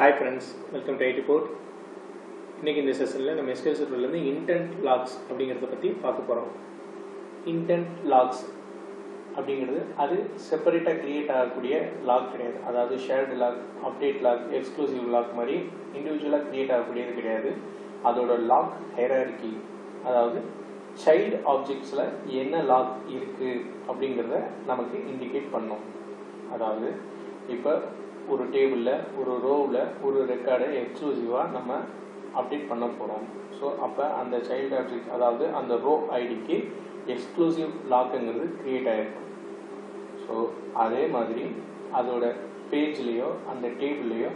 Hi friends, welcome to IT Port. இன்னைக்கு இந்த செஷன்ல நம்ம SQL Serverல இருந்து intent logs அப்படிங்கறத பத்தி பார்க்க போறோம். Intent logs அப்படிங்கிறது அது செப்பரேட்டா கிரியேட் ஆகக்கூடிய லாக் கிடையாது. அதாவது shared lock, update lock, exclusive lock மாதிரி இண்டிவிஜுவலா கிரியேட் ஆகக்கூடியது கிடையாது. அதோட லாக் ஹைரார்கி, அதாவது சைல்ட் ஆப்ஜெக்ட்ஸ்ல என்ன லாக் இருக்கு அப்படிங்கறத நமக்கு இண்டிகேட் பண்ணும். அதாவது இப்ப ஒரு டேபிள்ல ஒரு ரோவ்ல ஒரு ரெக்கார்டை எக்ஸ்க்ளூசிவா நம்ம அப்டேட் பண்ண போறோம். ஸோ அப்போ அந்த சைல்டு ஆப்ஜெக்ட், அதாவது அந்த ரோ ஐடிக்கு எக்ஸ்க்ளூசிவ் லாக்குங்கிறது கிரியேட் ஆகிருக்கும். ஸோ அதே மாதிரி அதோட பேஜ்லேயோ அந்த டேபிள்லேயோ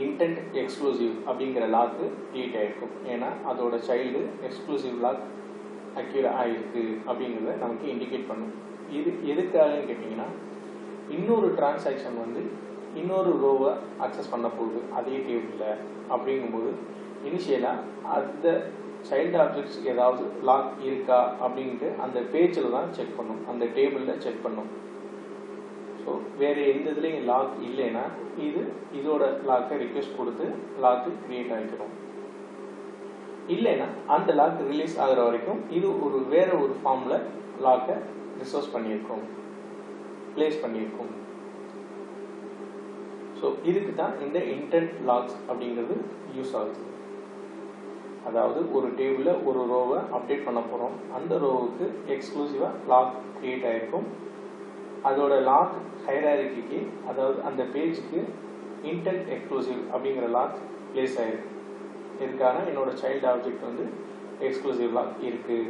இன்டென்ட் எக்ஸ்க்ளூசிவ் அப்படிங்கிற லாக்கு கிரியேட் ஆகிருக்கும். ஏன்னா அதோட சைல்டு எக்ஸ்க்ளூசிவ் லாக் அக்யூர் ஆகிருக்கு அப்படிங்கிறத நமக்கு இண்டிகேட் பண்ணும். இது எதுக்காகன்னு கேட்டிங்கன்னா, இன்னொரு டிரான்சாக்ஷன் வந்து இன்னொரு ரோவை அக்சஸ் பண்ண போகுது அதே டேபிளில். அப்படிங்கும்போது இனிஷியலாக அந்த சைல்டு ஆப்ஜெக்ட்ஸ் ஏதாவது லாக் இருக்கா அப்படின்ட்டு அந்த பேஜில் தான் செக் பண்ணும், அந்த டேபிளில் செக் பண்ணும். ஸோ வேறு எந்த இதுலேயும் லாக் இல்லைன்னா இதோட லாக்கை ரிக்வெஸ்ட் கொடுத்து லாக்கு கிரியேட் ஆகிக்கிறோம். இல்லைன்னா அந்த லாக் ரிலீஸ் ஆகிற வரைக்கும் இது வேற ஒரு ஃபார்மில் லாக்கை ரிசோர்ஸ் பண்ணியிருக்கோம், பிளேஸ் பண்ணியிருக்கோம். ஸோ இதுக்கு தான் இந்த இன்டென்ட் லாக்ஸ் அப்படிங்கிறது யூஸ் ஆகுது. அதாவது ஒரு டேபிளில் ஒரு ரோவை அப்டேட் பண்ண போகிறோம், அந்த ரோவுக்கு எக்ஸ்க்ளூசிவாக லாக் கிரியேட் ஆகிருக்கும். அதோட லாக் ஹைரார்கிக்கு, அதாவது அந்த பேஜுக்கு இன்டென்ட் எக்ஸ்க்ளூசிவ் அப்படிங்கிற லாக் பிளேஸ் ஆகிருக்கு. இதுக்கான என்னோட சைல்டு ஆப்ஜெக்ட் வந்து எக்ஸ்க்ளூசிவ் லாக் இருக்கு.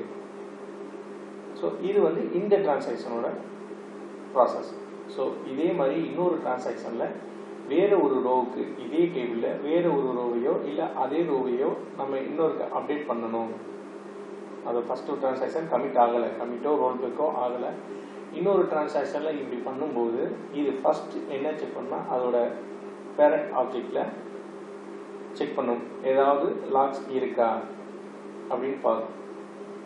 ஸோ இது வந்து இந்த டிரான்சாக்ஷனோட ப்ராசஸ். ஸோ இதே மாதிரி இன்னொரு டிரான்சாக்ஷனில் வேற ஒரு ரோவுக்கு இதே டேபிளில் வேற ஒரு ரோவையோ இல்லை அதே ரோவையோ நம்ம இன்னொரு அப்டேட் பண்ணணும். அது ஃபர்ஸ்ட் ஒரு டிரான்சாக்ஷன் கமிட் ஆகலை, கமிட்டோ ரோல் பேக்கோ ஆகலை. இன்னொரு டிரான்சாக்ஷனில் இப்படி பண்ணும்போது இது ஃபர்ஸ்ட் என்ன செக் பண்ணால் அதோட பேரண்ட் ஆப்ஜெக்டில் செக் பண்ணும், ஏதாவது லாக்ஸ் இருக்கா அப்படின்னு பார்க்கும்.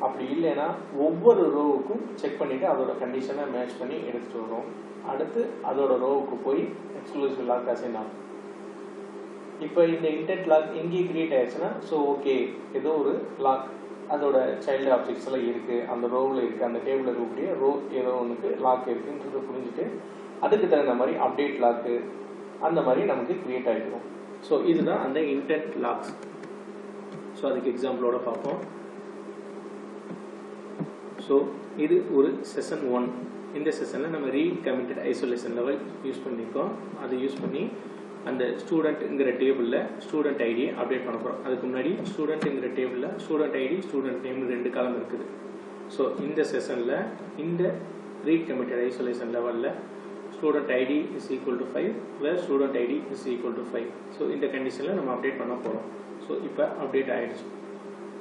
அப்படி இல்லைன்னா ஒவ்வொரு ரோவுக்கும் செக் பண்ணிவிட்டு அதோட கண்டிஷனை மேட்ச் பண்ணி எடுத்துகிட்டு வரும். அடுத்து அதோட ரோவுக்கு போய் எக்ஸ்க்ளூசிவ் லாக் அசைன் ஆகும். இப்போ இந்த இன்டென்ட் லாக் எங்கேயே கிரியேட் ஆயிடுச்சுன்னா, ஸோ ஓகே ஏதோ ஒரு லாக் அதோட சைல்டு ஆப்ஜெக்ட்ஸ் எல்லாம் இருக்குது, அந்த ரோவில் இருக்குது, அந்த டேபிளில் இருக்கக்கூடிய ரோ ஏதோ ஒன்றுக்கு லாக் இருக்குன்றதை புரிஞ்சுட்டு அதுக்கு தகுந்த மாதிரி அப்டேட் லாக்கு அந்த மாதிரி நமக்கு கிரியேட் ஆகிடும். ஸோ இதுதான் அந்த இன்டென்ட் லாக்ஸ். ஸோ அதுக்கு எக்ஸாம்பிளோட பார்ப்போம். ஸோ இது ஒரு செஷன் 1. இந்த செஷனில் நம்ம read committed isolation level use பண்ணியிருக்கோம். அதை யூஸ் பண்ணி அந்த ஸ்டூடெண்ட்டுங்கிற டேபிளில் ஸ்டூடெண்ட் ஐடியை அப்டேட் பண்ண போகிறோம். அதுக்கு முன்னாடி ஸ்டூடெண்ட்டுங்கிற டேபிளில் ஸ்டூடெண்ட் ஐடி, ஸ்டூடெண்ட் நேம் 2 காலம் இருக்குது. ஸோ இந்த செஷனில் இந்த ரீட் கமிட்டட் ஐசோலேஷன் லெவலில் student ID is equal to 5 where student ID is equal to 5. So இந்த கண்டிஷனில் நம்ம அப்டேட் பண்ண போகிறோம். ஸோ இப்போ அப்டேட் ஆகிடுச்சு.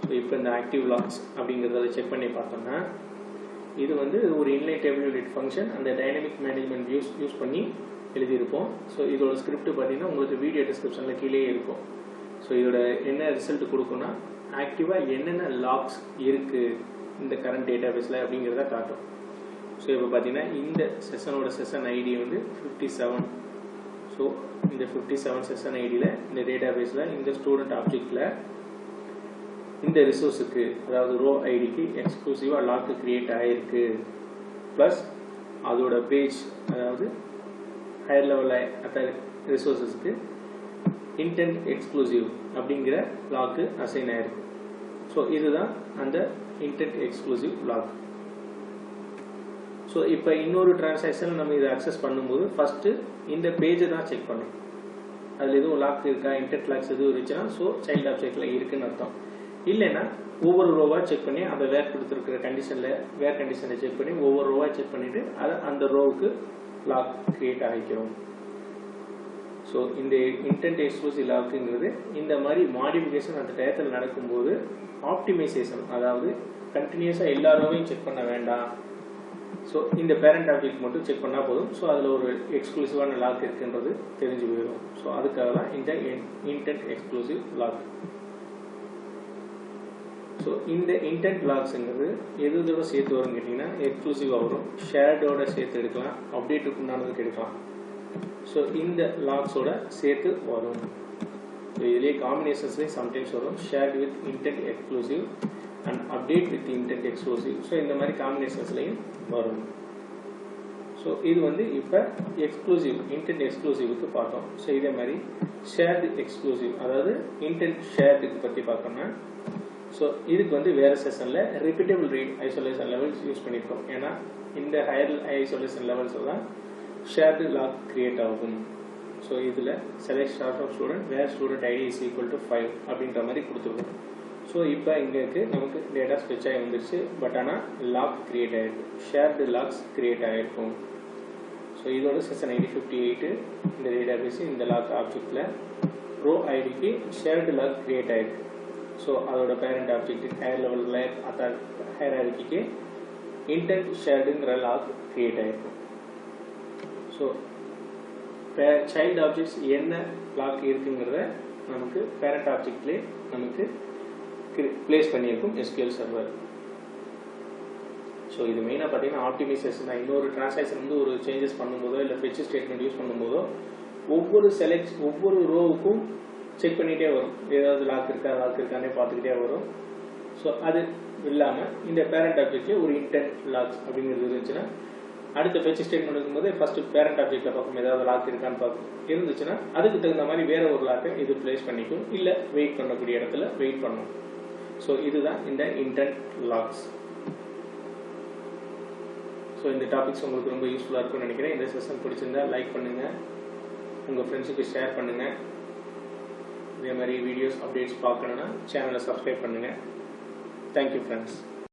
ஸோ இப்போ இந்த ஆக்டிவ் லாக்ஸ் அப்படிங்கிறத செக் பண்ணி பார்த்தோம்னா, இது வந்து ஒரு இன்லைன் டேபிள் யூனிட் ஃபங்க்ஷன் அந்த டைனமிக் மேனேஜ்மெண்ட் யூஸ் பண்ணி எழுதியிருப்போம். ஸோ இதோட ஸ்கிரிப்ட் பார்த்தீங்கன்னா உங்களுக்கு வீடியோ டிஸ்கிரிப்ஷனில் கீழே இருக்கும். ஸோ இதோட என்ன ரிசல்ட் கொடுக்குன்னா, ஆக்டிவாக என்னென்ன லாக்ஸ் இருக்குது இந்த கரண்ட் டேட்டாபேஸில் அப்படிங்கிறத காட்டும். ஸோ இப்போ பார்த்தீங்கன்னா இந்த செஷனோட செஷன் ஐடி வந்து 57. ஸோ இந்த 57 செஷன் ஐடியில் இந்த டேட்டாபேஸில் இந்த ஸ்டூடெண்ட் ஆப்ஜெக்டில் இந்த ரிசோர்ஸுக்கு, அதாவது ரோ ஐடிக்கு எக்ஸ்க்ளூசிவாக லாக்கு கிரியேட் ஆகிருக்கு. ப்ளஸ் அதோட பேஜ், அதாவது ஹையர் லெவலில் அத்த ரிசோர்ஸஸ்க்கு இன்டென்ட் எக்ஸ்க்ளூசிவ் அப்படிங்கிற லாக்கு அசைன் ஆகிருக்கு. ஸோ இதுதான் அந்த இன்டென்ட் எக்ஸ்க்ளூசிவ் லாக். ஸோ இப்போ இன்னொரு டிரான்சாக்ஷன் நம்ம இதை அக்சஸ் பண்ணும்போது ஃபஸ்ட்டு இந்த பேஜை தான் செக் பண்ணும், அதில் எதுவும் லாக் இருக்கா, இன்டென்ட் லாக்ஸ் எதுவும் இருந்துச்சுன்னா ஸோ சைல்டு ஆப்ஜெக்டில் இருக்குன்னு அர்த்தம். இல்லைன்னா ஒவ்வொரு ரோவாக செக் பண்ணி அதை வேர் கொடுத்துருக்கிற வேர் கண்டிஷனை செக் பண்ணி ஒவ்வொரு ரோவாக செக் பண்ணிவிட்டு அதை அந்த ரோவுக்கு லாக் கிரியேட் ஆகிக்கிறோம். ஸோ இந்த இன்டென்ட் எக்ஸ்க்ளூசிவ் லாக்குங்கிறது இந்த மாதிரி மாடிஃபிகேஷன் அந்த டயத்தில் நடக்கும்போது ஆப்டிமைசேஷன், அதாவது கண்டினியூஸாக எல்லா ரோவையும் செக் பண்ண வேண்டாம். ஸோ இந்த பேரண்ட் ஆப்ஜெக்ட் மட்டும் செக் பண்ணால் போதும். ஸோ அதில் ஒரு எக்ஸ்க்ளூசிவான லாக் இருக்குன்றது தெரிஞ்சு போயிடும். ஸோ அதுக்காக தான் இந்த இன்டென்ட் எக்ஸ்க்ளூசிவ் லாக். ஸோ இந்த இன்டென்ட் லாக்ஸுங்கிறது எதோட சேர்த்து வரும்னு கேட்டிங்கன்னா, எக்ஸ்க்ளூசிவாக வரும், ஷேர்டோட சேர்த்து எடுக்கலாம், அப்டேட்டுக்கு உண்டானதுக்கு எடுக்கலாம். ஸோ இந்த லாக்ஸோட சேர்த்து வரும். ஸோ இதுலேயே காம்பினேஷன்ஸ்லேயும் சம்டைம்ஸ் வரும் shirt with intend exclusive and update with intend exclusive. So இந்த மாதிரி காம்பினேஷன்ஸ்லையும் வரும். ஸோ இது வந்து இப்போ எக்ஸ்க்ளூசிவ் இன்டென்ட் எக்ஸ்க்ளூசிவுக்கு பார்த்தோம். ஸோ இதே மாதிரி ஷேர்டு எக்ஸ்க்ளூசிவ் அதாவது இன்டென்ட் ஷேர்டுக்கு பற்றி பார்த்தோம்னா ஸோ இதுக்கு வந்து வேறு செஷனில் repeatable read isolation levels use பண்ணியிருக்கோம். ஏன்னா இந்த ஹையர் ஐசோலேஷன் லெவல்ஸில் தான் ஷேர்டு லாக் கிரியேட் ஆகும். ஸோ இதில் select start of student where student ID is equal to 5 அப்படின்ற மாதிரி கொடுத்துருக்கோம். ஸோ இப்போ இங்கே நமக்கு டேட்டா ஸ்பெச் ஆகி வந்துருச்சு. பட் ஆனால் லாக் கிரியேட் ஆகிருக்கும், ஷேர்டு லாக்ஸ் கிரியேட் ஆகிருக்கும். ஸோ இதோட செஷன் ஐடி 58 இந்த டேட்டா பேஸ் இந்த லாக் ஆப்ஜெக்டில் ரோ ஐடிக்கு ஷேர்டு லாக் கிரியேட் ஆகிருக்கு. ஸோ அதோட பேரண்ட் ஆப்ஜெக்ட் ஹையர் லெவலில் ஹையர் ஆர்கிக்கு இன்டென்ட் ஷேர்டுங்கிற லாக் கிரியேட் ஆகிருக்கும். ஸோ சைல்டு ஆப்ஜெக்ட்ஸ் என்ன லாக் இருக்குங்கிறத நமக்கு பேரண்ட் ஆப்ஜெக்ட்லேயே நமக்கு பிளேஸ் பண்ணியிருக்கும் எஸ்கியூஎல் சர்வர். ஸோ இது மெயினாக பார்த்தீங்கன்னா ஆப்டிமைசேஷன் தான். இன்னொரு டிரான்சாக்ஷன் வந்து ஒரு சேஞ்சஸ் பண்ணும்போதோ இல்லை ஃபெட்ச் ஸ்டேட்மெண்ட் யூஸ் பண்ணும்போதோ ஒவ்வொரு ரோவுக்கும் செக் பண்ணிகிட்டே வரும், ஏதாவது லாக் இருக்கானே பார்த்துக்கிட்டே வரும். ஸோ அது இல்லாமல் இந்த பேரண்ட் ஆப்ஜெக்ட்லேயே ஒரு இன்டென்ட் லாக்ஸ் அப்படிங்கிறது இருந்துச்சுன்னா அடுத்த ஃபெட்ச் ஸ்டேட்மெண்ட் இருக்கும்போது ஃபர்ஸ்ட் பேரண்ட் ஆப்ஜெக்ட்டில் பார்க்கும் ஏதாவது லாக் இருக்கான்னு பார்க்கும். இருந்துச்சுன்னா அதுக்கு தகுந்த மாதிரி வேற ஒரு லாக்கை இது பிளேஸ் பண்ணிக்கும், இல்லை வெயிட் பண்ணக்கூடிய இடத்துல வெயிட் பண்ணும். ஸோ இதுதான் இந்த இன்டென்ட் லாக்ஸ். ஸோ இந்த டாபிக்ஸ் உங்களுக்கு ரொம்ப யூஸ்ஃபுல்லாக இருக்கும்னு நினைக்கிறேன். இந்த செஷன் பிடிச்சிருந்தா லைக் பண்ணுங்கள், உங்கள் ஃப்ரெண்ட்ஸுக்கு ஷேர் பண்ணுங்கள். இதே மாதிரி வீடியோஸ் அப்டேட்ஸ் பார்க்கணுன்னா சேனலை சப்ஸ்கிரைப் பண்ணுங்கள். Thank you friends.